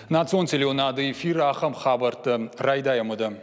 Национ телеонады эфир ахам хабарты райдаямыды.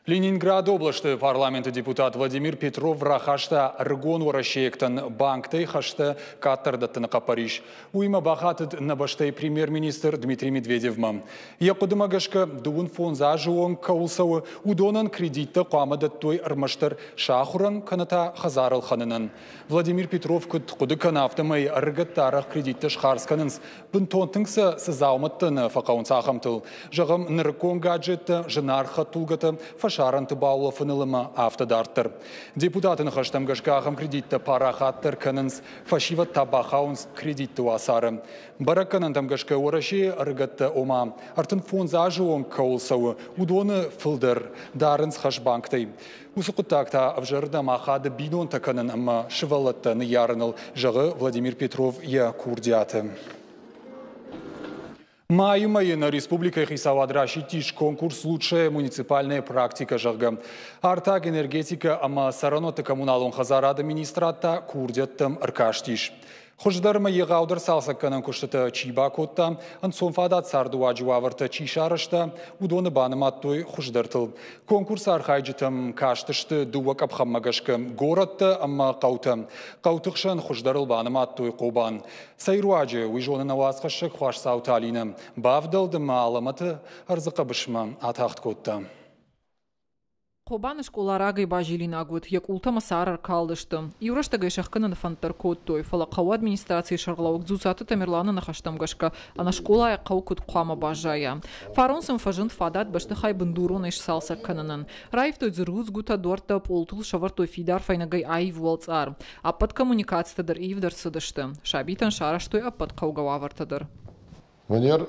Ленинград областы парламенты депутат Владимир Петров рахашта ргон варашектан банктай хашта каттардаттыны Париж. Уйма бахатыд набаштай премьер-министр Дмитрий Медведевма. Якудымагашка дуын фонза жуон каулсауы удонан кредитті қамадаттой армаштар шахуран каната хазарыл ханынан. Владимир Петров құды канафтымай аргаттарах кредитті шхарсканынс. Бұн тонтыңсы сызауматтыны фақаунса ахамтыл. Жағым ныркон гаджетті жынарха тулгаты шаранты баулы фынылыма автодарттыр. Депутатын хаштамгашкахам кредитті парахаттыр кінінс фашива табахаунс кредитті васары. Бараканан тамгашка ораши аргатты ома. Артын фонза жуон каулсауы удоны фылдыр дарынс хашбанктай. Усықыттақта авжырда махады бидон таканын ама шывалаттыны ярыныл жағы Владимир Петров я курдиаты. Майына республика Хисавадраши тиш конкурс «Лучшая муниципальная практика» жағы. Артак энергетика ама сараноты коммуналон хазарады министрата курдеттім ыркаштиш. Хождарыма еғаудар салсакканын күштіті чиба котта, ансонфадат сардуа жуавырты чишарышта, удоны баныматтой хождартыл. Конкурс архайджитым каштышты дуак абхаммагашкы горатты ама қауты. Қаутықшын хождарыл баныматтой қобан. Сайруаджы уйжоны навасқашы қуаш сауталины. Бавдалды маалыматы арзықы бішма атақты котта. Қобаны школарагай бажилина гуд, як ултама сарар калдышты. Юраштагай шахканы фантар коттой, фала қау администрации шарглаук дзусаты тамерланы нахаштамгашка, ана школа қау кут қуама бажая. Фаронсым фажын фадат баштыхай бандурон еш салса кананын. Райфтой дзыруз гута дуарта полтул шавартой фидар файнагай айв волцар. Аппад коммуникациядар ивдар сыдышты. Шабитан шараштой аппад қаугававартадар. Манер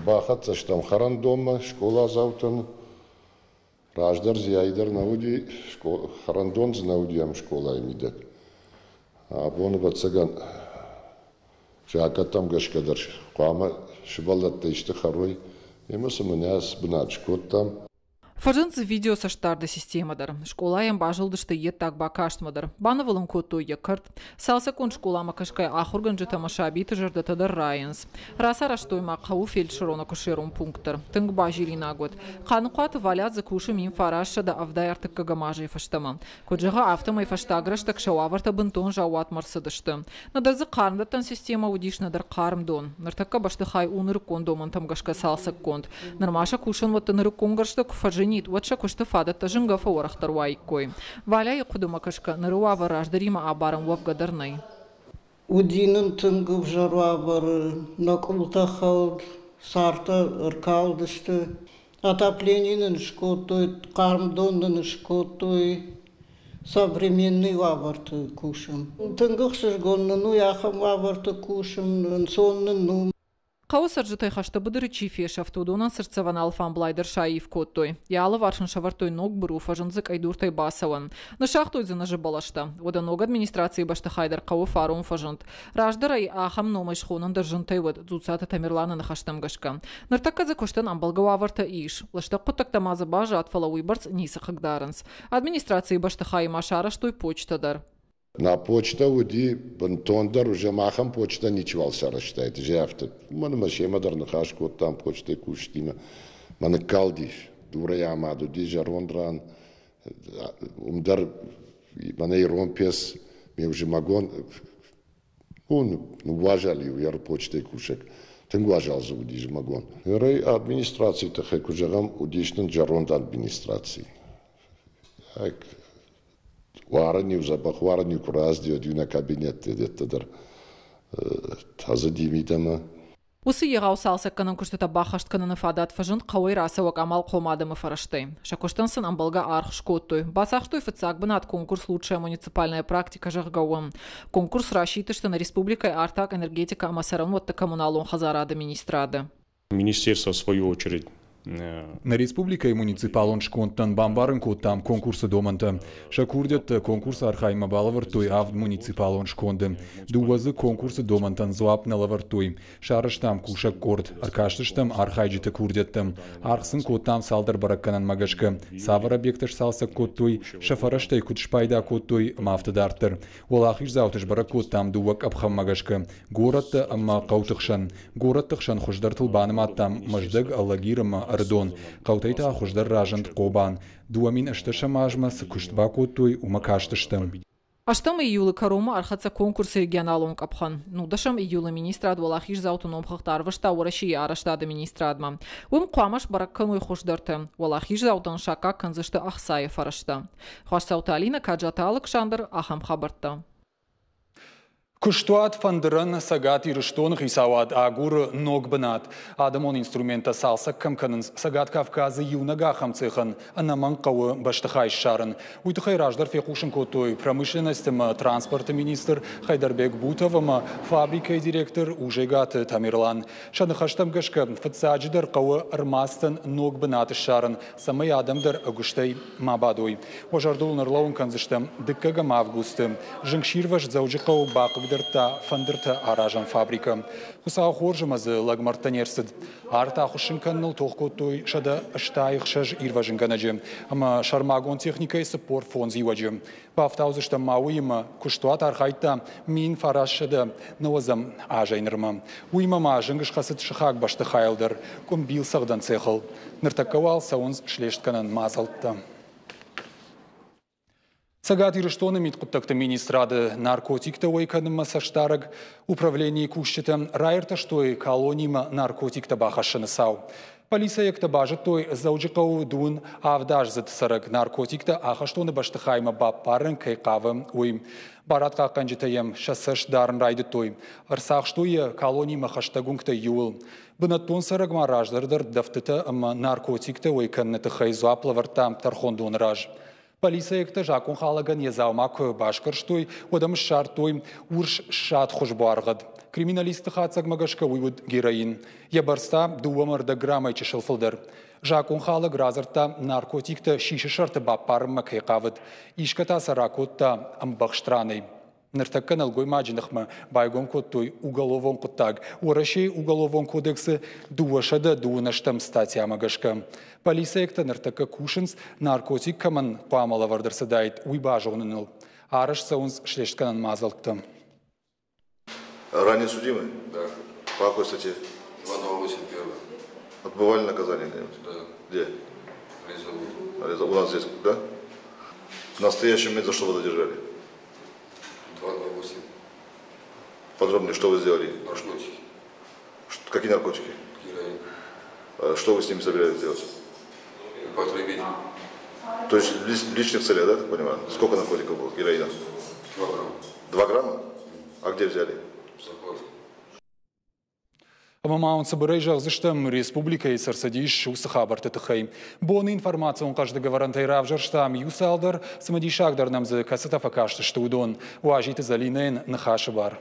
бахат заштам харан дома, школа заутан. Раждар зияйдар науди харандон знаудиям школа имидек. А бон ватсаган жакатам гашкадар қама шибалатта иште харой. Емасы мыняс быначкоттам. Фажынцы видео саштарды системадар. Школаем бажылдышты еттак бакаштмадар. Банавылым коту екарт. Салсакон школама кашкай ахурганжы тамашабиты жардатадар райынс. Расараштойма қау фельдшерона кушерун пунктар. Тынг бажилина год. Қанықуаты валят закушым им фарашшада авдай артык кагамажы фаштама. Коджаға автомай фаштаграштак шауаварта бынтон жауат марсыдышты. Надарзы қарындаттан система удишнадар қарымдон. Нартакка баштыхай уныры кондоман тамгашка салсак конд. Нырмаша кушын ваттыныры конгаршта куфажи Ватша кушты фадатта жынга фаурахтар вайкой. Валя и кудумакашка наруава раждарима абарам вавгадарнай. Удинын тынгыв жаруавар, накултахал, сарта ркалдышты. Отопленинын шкотой, кармдоннын шкотой, современный ваварты кушам. Тынгых шыжгоннын уяхам ваварты кушам, соннын нум. Қауысар жытай қашты бұдыры чифеш автодонан сырцаван алфан блайдер шаив коттой. Ялы варшын шавартой ног бұру фажынзык айдуртай басауан. Нышақтой зына жыбалашта. Ода ног администрации башты хайдар қауы фарун фажынт. Раждырай ахам номай шхонын дыржынтай вад зуцаты тамерланы нахаштамгашка. Ныртакказы көштен амбалгау аварта иш. Лашта құттақтамазы бажы атфала уйбарц нисы қығдарынс. Администрации башты хайма шараштой почтадар. На почта уди бантондар уже махам почта ничего сараштай. Жефт. Мана машемадар нахашко там почта куштима. Мана калдиш. Дура ямаду дижарондран. Умдар мана иромпес. Ми уже магон. Он уважали яр почта кушек. Тен уважал за удиж магон. Рей администрации тахай кужагам удишнен жаронда администрации. Варани запах варани кураздио дюна кабинет деттедер таза димидама. Усы егау салсакканын күштіта бахаштканын фадат фажын қауай расауак амал қомадымы фараштай. Шакоштансын амбалга арх шкоттой. Басахтой фыцак бынат конкурс «Лучшая муниципальная практика» жахгауым. Конкурс рассчитышты на республикой артак энергетика амасаран ватта коммуналон хазарады министрады. Министерство, в свою очередь, На республика и муниципалон шконтан бамбарын коттам конкурсы доманта. Шакурдет конкурс архайма балавартуй авд муниципалон шконды. Дуазы конкурсы домантан зуап налавартуй. Шарыштам кушак корд. Аркаштыштам архайджиты курдеттам. Архсын коттам салдар баракканан магашка. Савар объекташ салса коттуй. Шафараштай кутшпайда коттуй мафтадартыр. Олахиш заутыш барак коттам дуак абхам магашка. Город амма каутыхшан. Город тыхшан хуждартыл баным аттам. Маждаг аллагирама Ардон, Каутейта хуждар ражант Кобан, дуамин ашташа мажмас, куштбакутуй, умакашташтам. Аштам июлы карома архаца конкурс регионалон капхан. Нудашам июлы министрад валахиш за автоном хахтарвашта ураши арашта администрадма. Уим қуамаш баракканой хуждарты. Валахиш за автон шака канзашты ахсая фарашта. Хашсаута Алина Каджаталык Шандр ахам хабарта. Куштуат фандырын сагат ирыштон хисавад агур ног бынат. Адамон инструмента салса камканын сагат Кавказы юнага хамцехан, анаман кауы баштыхай шарын. Уйтыхай раждар фекушын котой промышленностям транспорта министр Хайдарбек Бутовым фабрика директор Ужегат Тамирлан. Шаныхаштам гашка фацаджидар кауы армастын ног бынат шарын, самай адамдар агуштай мабадой. Ожардул нарлаун канзыштам дыккагам августы. Жыңширваш заужикау бақыгдар фандырта аражан фабрика. Хусау хоржымазы лагмартанерсід. Арта хушынканныл тоқкотой шада ыштайық шаж ирважынганаджы. Ама шармагон техникай сапор фонзиваджы. Бафтаузышта мауима куштуат архайта мин фарашшада навазам ажайнырма. Уймама жыңгышқасыт шықақ башты хайлдар. Комбил сағдан цехыл. Ныртаккавал саунз шлештканан мазалтта. Сагат ирыштоны миткуттакты министрады наркотикта ойканыма саштарыг управление кущета райырта штой колонима наркотикта бахашыны сау. Полиция якта бажы той зауджикау дуын авдаж зыдсарыг наркотикта ахаштоны баштыхайма баппарын кайқавы ойм. Баратқа қанжитаем шасыш дарын райды той. Арсақштуя колонима хаштагункта юыл. Бынаттон сарыг мараждырдыр дафтыта ама наркотикта ойканныты хайзуаплаварта тархондуын раж. Полиция екті жақын қалыған езаумак башқырштой, одам шартой урш шат хуш барғыд. Криминалисты қатсақ мағашқа уйвуд героин. Ебарста дуамырда граммай чешілфылдыр. Жақын қалыг разырта наркотикті шиші шарты баппарымма кайқавыд. Ишката саракотта амбақштраной. Ныртаккан алгой маджинахма байгон коттой уголовон коттаг. Урашей уголовон кодексы дуашада дуынаштам статья магашка. Полиция екта ныртакка кушынс наркотик каман қуамала вардырсадайт уйбажығыныныл. Арыш саунс шлештканан мазалктым. Ранее судимый? Да. По какой статье? 281. Отбывали наказание где-нибудь? Да. Где? Резавод. У нас здесь, да? В настоящем момент за что вы задержали? 228. Подробнее, что вы сделали? Наркотики. Какие наркотики? Героин. Что вы с ними собирались делать? Потребить. То есть в личных целях, да, так понимаю? Сколько наркотиков было? Героина? 2 грамма. 2 грамма? А где взяли? Захват. Амамаун собирай жағзыштым республика и сарсадиш усахабарты тыхай. Боны информация он каждый говорантай равжарштам юсалдар, самадишагдар нам за касатафа кашты что удон. Уажиты залинен на хашабар.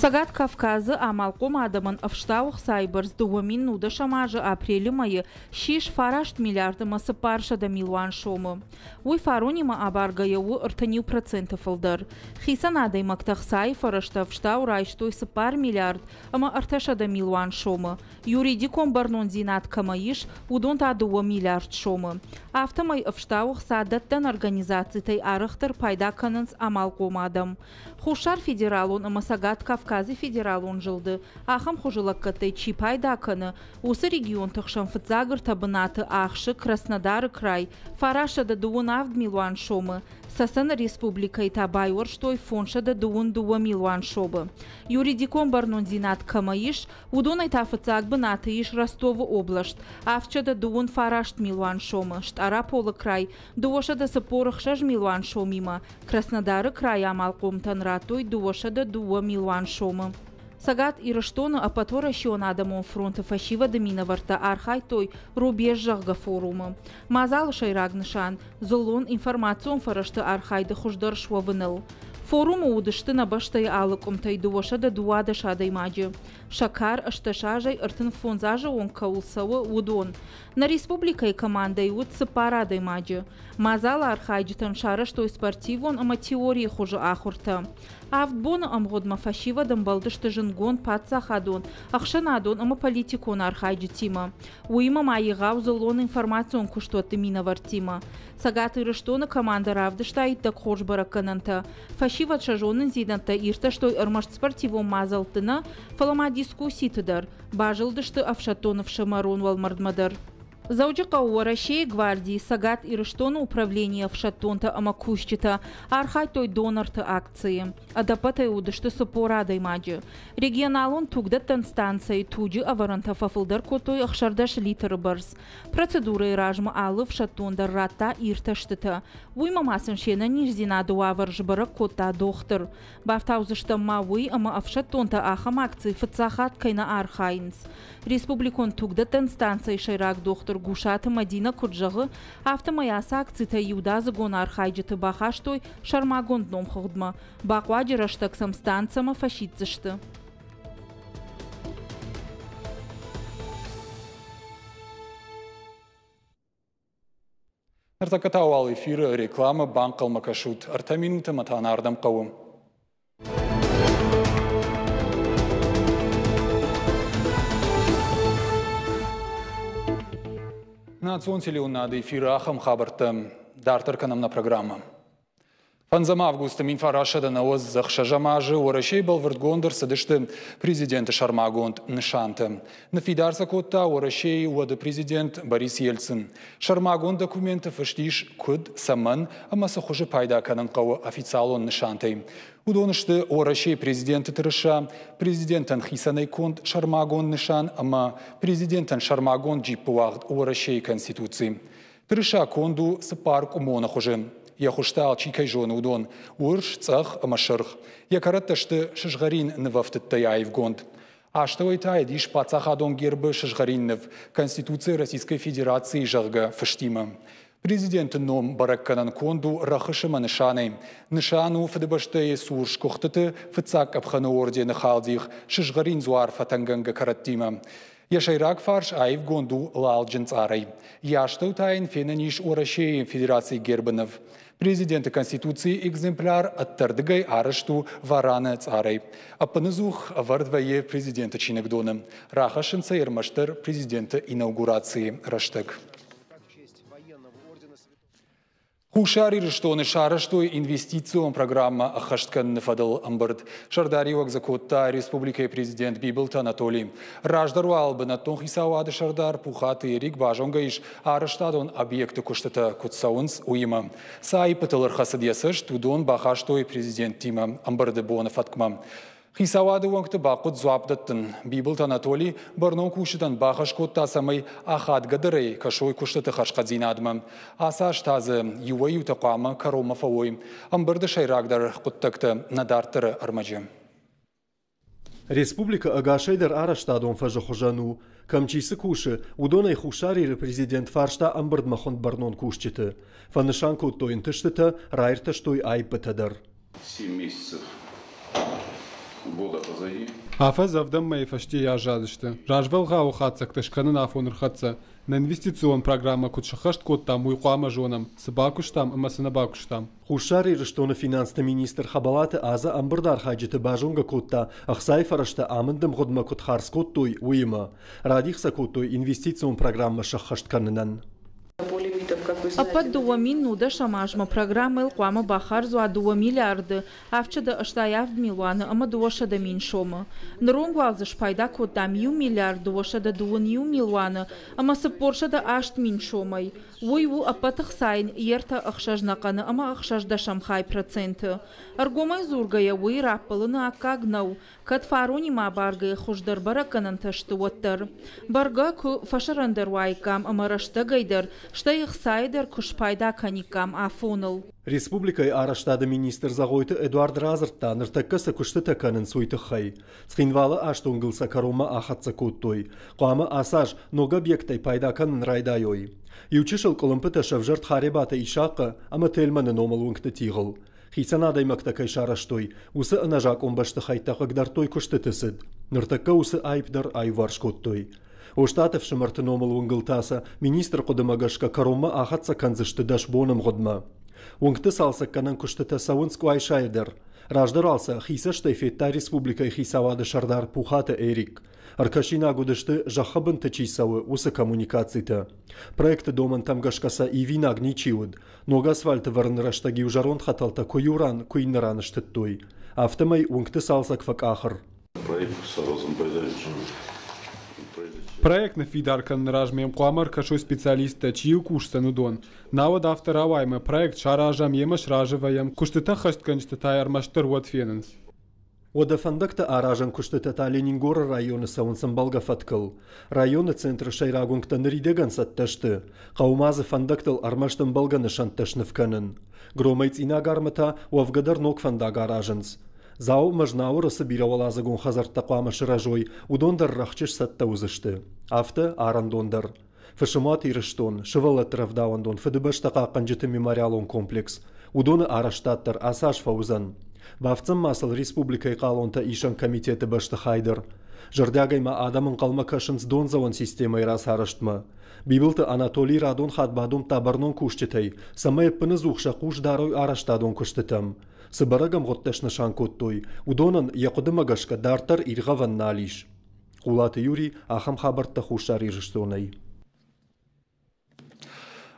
Сагат Кавказы амалком адамын авштаух сайбырз дуамин нуда шамажы апрелі майы шиш фарашт миллиардымасы паршада милуан шомы. Уй фаронима абаргаяу ыртанил процентов алдар. Хисан адаймактах сай фарашта авштау райштойсы пар миллиард, ама арташада милуан шомы. Юридиком барнон зинат камаиш удон тадуа миллиард шомы. Автомай авштаух садаттан организациятай арықтыр пайда канынс амалком адам. Хушар федералон ама Сагат Кавказы федералон жылды. Ахам хужылаккатай чипайда каны. Усы регион тахшам фыцагыр табынаты ахшы Краснодары край. Фарашада дуын авд милуан шомы. Сасан республикай табайор штой фоншада дуын дуа милуан шобы. Юридикон барнон зинат камаиш, удонай тафыцаг бынаты иш Ростову облашт. Авчада дуын фарашт милуан шомы. Штара полы край. Дуошада сапорых шаж милуан шомима. Краснодары край амалком танратой дуошада дуа милуан шомы. Сагат ирыштоны апатора шион адамон фронта фашива доминоварта архай той рубеж жағға форумы. Мазалы шайрагнышан, золон информацион фарашты архайды хуждар швавыныл. Форум удышты на баштай алыкумтай дуаша да дуада шадай маджи. Шакар ашташажай артын фонзажа он каулсавы удон. На республикай командой уд сапарадай маджи. Мазала архайджитан шара что спортивон ама теории хуже ахурта. Автбон амгодма фашива дамбалдышты жингон патсахадон. Ахшанадон ама политикон архайджитима. Уима майыгау залон информацион куштоты мина вартима. Сагаты рыштона команда равдыштай так хош баракананта. Фашива чажонын зиданта ирта что армашт спортивон мазалтына фалама дискуссии тыдар. Бажылдышты Афшатонов Шамарон валмардмадар. Зауджика у России гвардии Сагат и Рыштона управления Афшатонта Амакущита архай той донорта акции. Адапатай удышты сапорадой маджи. Регионалон тугдаттан станции туджи аваранта фафылдар котой ахшардаш литр барс. Процедура и ражма алов шатонда рата ирташтыта. Уйма масын шена нижзина дуавар жбара кота доктор. Бафтаузышта мауи ама Афшатонта ахам акции фацахат кайна архайнс. Республикон тугдаттан станции шайрак доктор Гушата Мадина Куджагы автомаяса акцията юдазы гон архайджыты бахаштой шармагон дном худма. Бакваджи раштаксам станцама фашитзышты. Артакатау ал эфир реклама банк алмакашут. Арта минута матанардам қауым. Национ телеунады эфира ахам хабарты дартарканамна программа. Фанзама августа Минфараша да наоз захшажамажы орашей балвардгондер садышты президенты Шармагонд нышанты. На фидарса котта орашей уады президент Борис Ельцин. Шармагонд документы фаштиш куд саман амаса хуже пайда канан қауы официалон нышанты. Удонышты орашей президенты тырыша, президентан Хисанай Конд Шармагонд нышан, ама президентан Шармагонд джипуагд орашей конституции. Тырыша Конду сапарк умона хуже. Я хуштал чикай жон удон, урш цах амашырх. Я каратташты шишгарин навафтыттай айвгонд. А что это айдиш пацахадон гербы шишгариннев Конституции Российской Федерации жарга фаштима. Президент ном баракканан Конду рахышыма нышаны. Нышану фадыбаштае сурш кухтыты фыцак абханы ордені халдих шишгарин зуар фатанганга караттима. Яшайрак фарш айв гонду лалджинц арай. Яштау тайн фенаниш орашей Федерации гербанов. Президента Конституции экземпляр оттардыгай арашту варана царай. Апанызух авардвае президента Чинагдона. Рахашинца ермаштар президента инаугурации раштаг. Хушари рыштоны шараштой инвестицион программа ахашткан фадал амбард. Шардариуак закотта республика президент Бибилт Анатолий. Раждару албы на тон хисауады шардар пухаты рик бажонгаиш араштадон объекты куштата кутсаунс уима. Сай пыталар хасадьясыш тудон бахаштой президент Тима амбарды бона фаткма. Хисауады уаңкты бақыт зуапдаттын. Бибилт Анатолий барнон кушытан бахаш котта самай ахад гадырай кашой куштаты хашқадзинадма. Асаш тазы юай утақамы карома фауой. Амбарды шайрагдар құттақты надартыры армаджы. Республика агашайдар араштадон фажа хужану. Камчисы кушы, удонай хушари президент фаршта амбардмахон барнон кушчыты. Фанышанку тойн тыштыты, райрта штой айбытадар. 7 месяцев. Года позади. Афа завдам моей фашти я жадышты. Ражвал гау хатсак тышканы нафон рхатса. На инвестицион программа кутшахашт кот там уйқуама жонам. Сыбакуштам, амасына бакуштам. Хушари рыштоны финансты министр хабалаты аза амбырдар хаджыты бажонга котта. Ахсай фарашта амындым годма кот харс коттой уйма. Радихса коттой инвестицион программа шахашт канынан. Апад 2 минута шамажма программы Илкуама Бахарзу а 2 миллиарды, авчада аштаяв милуаны ама дуашада миншома. Нарунгуалза шпайда кота мил миллиард дуашада 2 милуаны, ама сапоршада ашт миншомай. Уйву апатах сайн ерта ахшажнаканы ама ахшажда шамхай проценты. Аргомай зургая уй раппалыны акагнау, кат фаруни ма баргая хуждар бараканан таштуаттар. Барга ку фашарандар вайкам ама рашта гайдар, шта их сайдар кушпайда каникам афонал. Республикай араштады министр загойты Эдуард Разыртта ныртаккаса куштыта канын суйты хай. Цхинвалы аштунгылса карума ахатса коттой. Қуамы асаж нога бектай пайда канын райдайой. Ючишыл кылымпыта шавжарт харебата ишақы, ама телманы номалуңкты тиғыл. Хисанадай мактакай шараштой, усы анажак омбашты хайтақыгдар той күштітісід. Нұртаққа усы айпдар айваршкоттой. Оштатов шымартыномыл уңгылтаса, министр қодымагашка карома ахатса канзышты даш боным ғодма. Уңгты салса канан күштіті сауынску айшайдыр. Раждар алса хиса штайфетта республика хисавады шардар пухаты эрик. Аркашина гудышты жахабын тычисавы усы коммуникацийты. Проекты доман тамгашкаса и винаг ничиуд, но асфальты варнраштаги ужарон хаталта койуран куиннараныштыттой. Автомай уңгты салса квак ахыр. Проект на фидаркан ражмем куамар кашой специалиста чию кушса нудон. Навод авторавайма проект шаражам емаш ражеваем куштыта хаштканчтытай армаштыр вот фененс. Ода фандакта аражан куштыта Ленингора районы саунсан балгафаткал. Районы центры шайрагунгта наридеган сатташты. Қаумазы фандактал армаштын балганы шантташнывканын. Громайц инагармата уавгадар ног фандаг аражанс. Зау мажнаура собировала загон хазарта қуама шыражой, удондар рахчыш сатта узышты. Авты арандондар. Фашымат ирыштон, шывалат равдауандон, фыдыбаштақа қанжыты мемориалон комплекс. Удоны араштаттар асаш фаузан. Бавцам масыл республикай қалонта ишан комитеті башты хайдыр. Жырдягайма адамын қалма кашынс донзаван системай рас араштма. Бибылты Анатолий Радон хатбадон табарнон кушчетай, самай пынызухша куш дарой араштадон куштетам. Сыбарагам готтешна шанкоттой, удонан якудымагашка дартар иргаван налиш. Кулаты Юрий ахам хабарта хушар ирыштонай.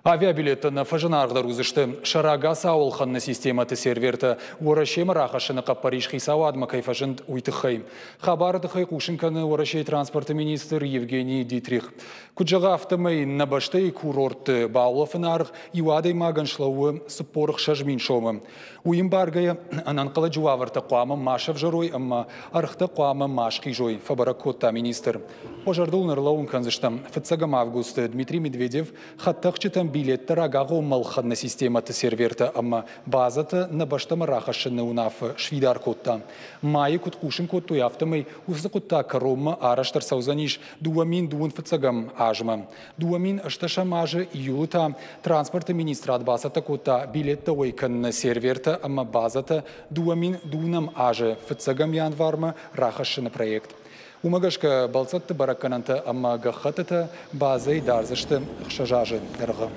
Авиабилеттен фажынарғдар ұзышты. Шарага сауылханны систематы серверті. Орашем рахашыны Париж хисауадма кайфажынд уйтықхай. Хабарды хай кушынканы Орашей транспорты министр Евгений Дитрих. Күджіға автомай набаштай курорты баулафын арғы юадай маганшлауы спорық шажмин шомы. Уйым баргая ананқылы жуаварты қуамы машав жарой, амма арқты қуамы машқи жой. Фабаракотта министр. Ожарды ұнырлауын канзыштам. Фыцагам августы Дмитрий Медведев хаттақчытам билеттер агағу малханны систематы серверті, амма базаты на баштамы рахашыны унафы швидар котта. Майы куткушын котту яфтымай усы котта каромы араштар саузаниш дуамин дуын фыцагам ажма. Дуамин ышташам ажы июлыта транспорты министрат басата котта билетті ойканны серверті, амма базаты дуамин дуынам ажы фыцагам январмы рахашыны проект. Умагашка балцатты баракананты, амма гахатыты базай дарзышты хшажажы дырғы.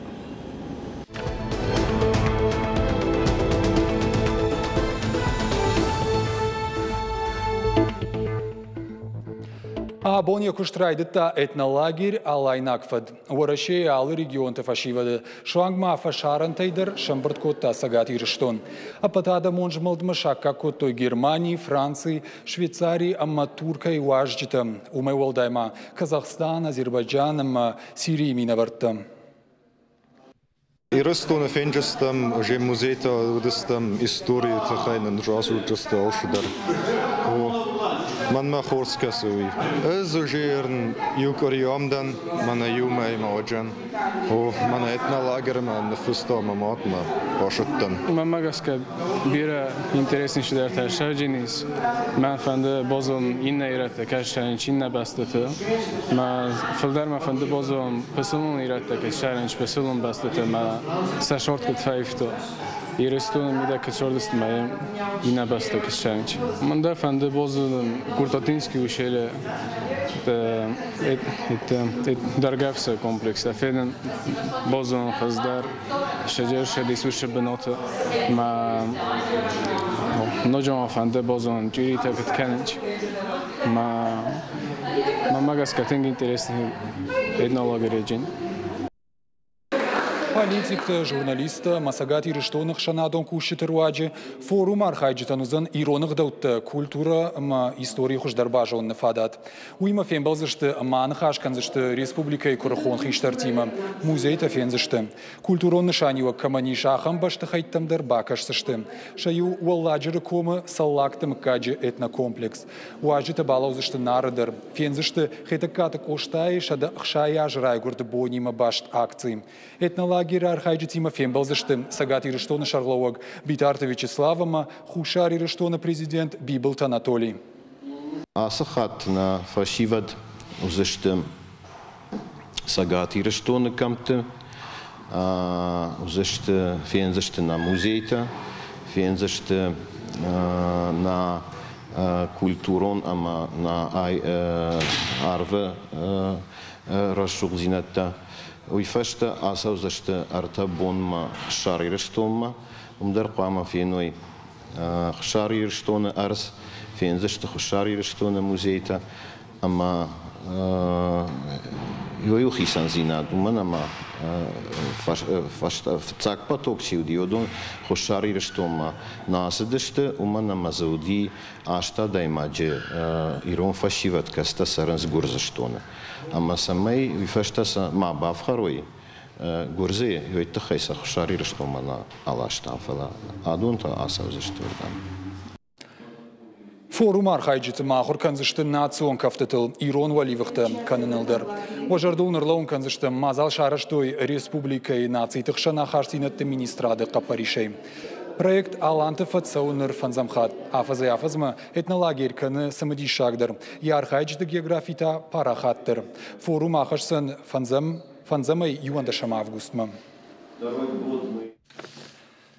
Абония куштрайдыта этнолагерь алайнакфад. Орашей алы регионты фашивады. Шуангма фашарантайдыр шамбырт котта сагат ирыштон. Апатада монжмалдмы шакка коттой Германии, Франции, Швейцарии, амма Турка и Уажджита. Умай Уалдайма Казахстан, Азербайджан, амма Сирии минаварта. Ирыстон фенджестам, же музейта удыстам истории тахайнан разуджаста алшудар. Man ma хорскасуй. Эзужерн юкориамдан мана юмай маоджан. О мана этнолагер ман фустома матма башыттан. Мамагаска бира интереснейший дерта шарджинис. Ман фанды бозом инна ирата кашан чинна бастыты. Ма филдар ма фанды бозом пасылын ирата кашан пасылын бастыты ма сашорткут файфто. Ирыстон мида качордыст маем инна басты кашан. Манда фанды бозом Куртатинский ущелье это даргавса комплекс. Афеден бозон хаздар шаджерша дисуша бенота ма ножом фанде бозон жирита катканч ма магаска тенг интересный этнология регион. Политик, журналиста, Масагат Ирыштонық шанадон кушты руаджи, форум архайджитанузан иронық даутты культура ма истории хуждарбажон нафадат. Уйма фембалзышты манық ашканзышты республикай курхон хиштартима, музей-то фензышты. Культурон нышанива камани шахам башты хайттамдар бакашсышты. Шаю уалладжыры комы саллактым каджи этнокомплекс. Уаджита балаузышты нарыдыр. Фензышты хетакаты коштай шада хшай ажрай гурды бонима башт акции. Этнолагер архайджи Тима Фембалзышты, Сагат Ирыштона Шарловаг, Битарта Вячеславама, Хушар Ирыштона президент Бибылт Анатолий. Асахат на фашивад узышты Сагат Ирыштона камты, узышты фензышты на музейта, фензашты на культурон, ама на арвы расшук зинатта. Уйфашта асаузашты арта бонма шарирыштонма. Умдар қама феной шарирыштоны арс, фензашты шарирыштоны музейта, ама Йою хисан зинад, уман ама цак поток сиудиодон хошарирыштома насыдышты, уман ама зауди ашта даймаджи ирон фашиват каста саранс гурзаштоны. Ама самай вифаштаса ма бавхарой гурзе йойты хайса хошарирыштома на алаштафала, адунта асавзаштырдан. Форум архайджиты махур канзышты национ кафтатыл Ирон Валивыхты канынылдыр. Ожарды унырлауын канзышты мазал шарыштой республикай наций тықшана харсинатты министрады қапаришей. Проект Аланты фатсауныр фанзамхат. Афазай афазма этнолагер каны самадишагдыр. Ярхайджиты географита парахаттыр. Форум ахашсын фанзамай юандашам августма.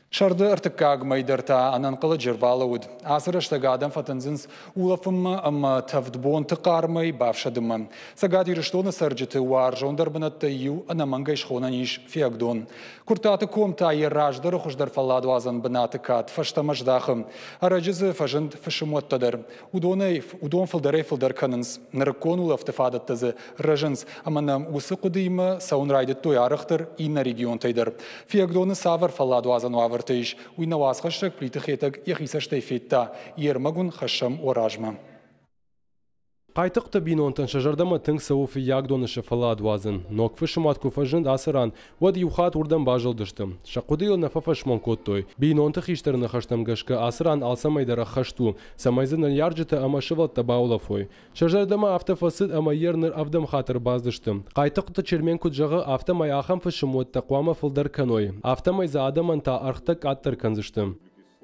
Шарды ыртыккаг майдарта ананқылы жырбалауыд. Асырышты адам фатынзынс улафымма амма тавдбон тықармай бавшадымма. Сагад ирыштоны сарджыты уар жондар бынатты ю анаманга ишхонан иш фиагдон. Куртаты комта айырраждары хуждар фаладу азан бынаты кат фаштамаждахым. Арajызы фажынд фашымуаттадар. Удон фылдарай фылдар канынс. Нарыккон улафты фадаттызы рыжынс. Аманам усы кудыймы саун райдыт той арықтыр инна регион тайдар. Фиагдоны савар фаладу азан уавыр тыш, уйнаваз хашак плитыхетак яхисаштай фетта, ермагун хашам оражма. Қайтықты бинонтын шажардама тың сауфи ягдоны шафалад вазын. Нокфы шыматку фажынд асыран, вад юхат урдан бажылдышты. Шақудыл на фафашмон коттой. Бинонты хиштарны хаштам гашка асыран алсамайдара хашту. Самайзын ярджыты ама шывалта баулафой. Шажардама автофасыд ама ерныр авдам хатыр баздышты. Қайтықты чермен куджағы автомай ахам фашымотта қуама фылдар каной. Автомай за адаманта архтак аттар канзышты.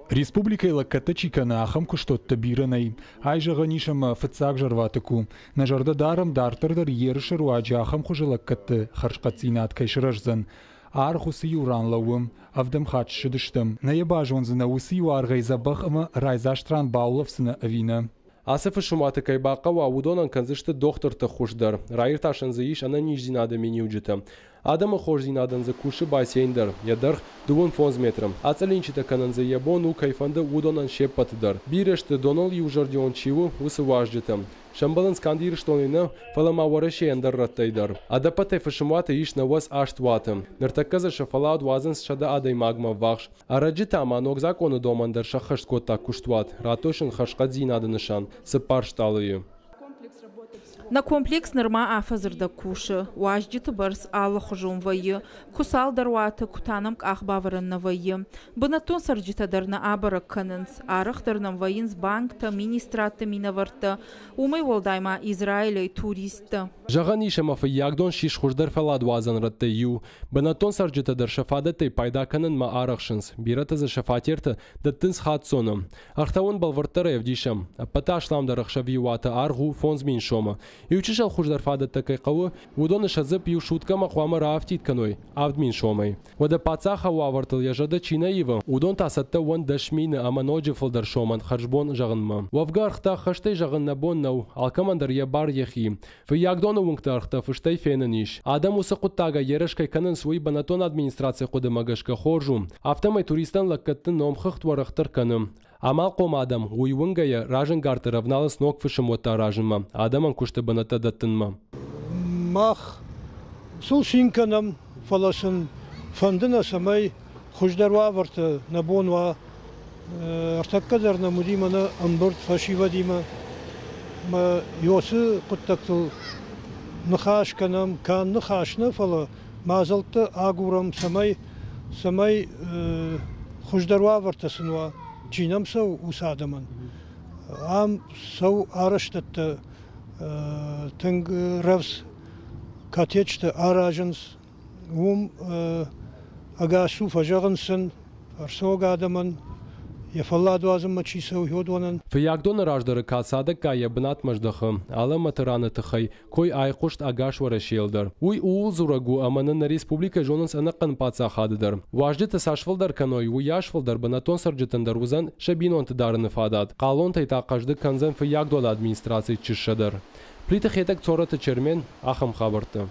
Республика лакката чикана ахам куштотта бирынай. Айжаға нишам фыцак жарватыку. Нажарда дарым дартырдар ерішір уаджа ахам хужа лаккатты харшқатсинат кайшыражзан. Архусы юранлауым, авдам хатшы дыштым. Наебажонзына усы юарғай забахыма райзаштран бауловсына авина. Асыфы шуматы кайбаққа уаудонан канзышты докторты хушдар. Райырташын зыиш ана нижзинады мениуджыты. Адамы хожзинадан за куши бассейндар, ядыр 2 метрам. Ацалинчита кананзы ябон у кайфанды удонан шеппатыдар. Бирешты донал южардион чиву усы важджытым. Шамбалын скандирыштонына фалама вараши яндар раттайдар. Адапатай фашымуаты иш на вас аштватым. Ныртаказа шафалад вазын шада адай магма вахш. Араджита аманок законы домандар шахашт кота куштват. Ратошын хашкадзинады нышан. Сыпар шталые. На комплекс нырма афазырда кушы, уажджиты барс алы хұжым вайы, кусал даруаты кутанам қақбавырынна вайы. Бынатон сарджитадарна абырық канынс, арықтарнам вайынс банкта, министратты минаварты, умай волдайма Израилей туристы. Жаған ишамафы ягдон шиш хұждар фалад вазан ратты ю. Бынатон сарджитадар шафадаттай пайда канын ма арықшынс, биратызы шафатерті даттынс хатсоным. Ақтауын балварттары евдишам, аппата ашламдар ақшавиуаты арғу фонзмин шома. Иучишал хуждар фадат такай қауы, удоны шазып ю шуткама хуама рафтит каной, авдмин шомай. Вада пацаха уавартыл яжада чина ива, удон тасатта ван дашмины ама ноджи фалдар шоман харжбон жағынма. Вавгархта хаштай жағынна боннау, алкамандар ябар яхи. Фы ягдоны унгтархта фыштай фенаниш. Адам усы құттага ерашкай канын суй банатон администрация құды магашка хоржу. Автомай туристан лаккаттын номхыхт варахтар каным. Амал қом адам, уйвынгая ражын гарты равналыс ног фышымотта ражынма. Адаман кушты баната даттынма. Мах, сул шинканам фаласын фандына самай хуждарва варты набонва артаккадарна мудимана амбырт фашива дима. Ма йосы құттактыл нахаш канам, кан нахашны фала мазалты агурам самай хуждарва вартасынва. Чинам сау усадаман. Ам сау араштатты тынг равс катечты аражынс. Ум агасу фажағынсын арсог адаман Яфалладу азыммачи сауйодуанан. Фиягдон раждары касады кая бнат маждахы, ала матыраны тыхай, кой айқушт агаш варашелдыр. Уй уул зурагу аманын республика жонынс аныққан паца хадыдыр. Важдыты сашвылдар каной, уй яшвылдар бнатон сарджытындар узан шабинон тыдарын фадат. Қалон тайтақажды канзан фиягдон администрации чишшадыр. Плиты хетак цораты чермен ахам хабарты.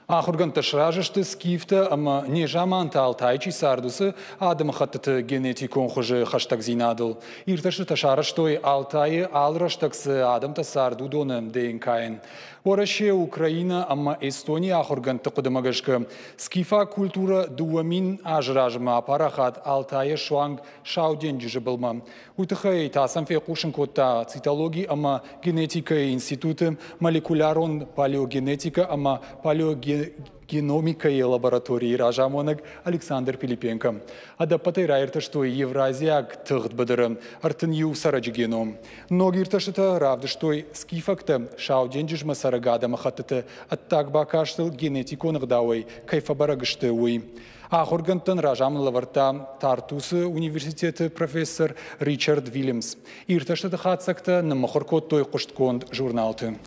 Ахурган ташражышты скифта, ама не жаманта алтайчи сардусы, адам хаттыты генетикон хуже хаштаг зинадыл. Ирташы ташарыштой алтайы алраштаксы адам тасарду доным ДНК-ын. Ораше Украина, ама Эстония ахурган тақыдымагашкы. Скифа культура дуамин ажражма апарахат алтайы шуанг шауден жижыбылма. Утыхай тасам фекушын котта цитологии, ама генетика институты, молекулярон палеогенетика, ама палеогеномика и лаборатории ражамонок Александр Пилипенко. Адапатай райрта, что Евразияк тыгд бадырым, артын ю сараджи геном. Ногирта что равды, что скифакта шауденджижма сарагада махатыты, аттак бакаштыл генетиконық дауай, кайфабарагышты уй. Ахургантын ражам лаварта Тартусы университеты профессор Ричард Вильямс. Ирта что хатсакта на махоркот той куштконд журналты.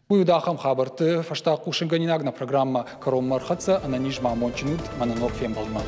Уюдахам хабарты фашта кушинганинагна программа Каром Мархатса, она нижма мончинут, мананок фембалма.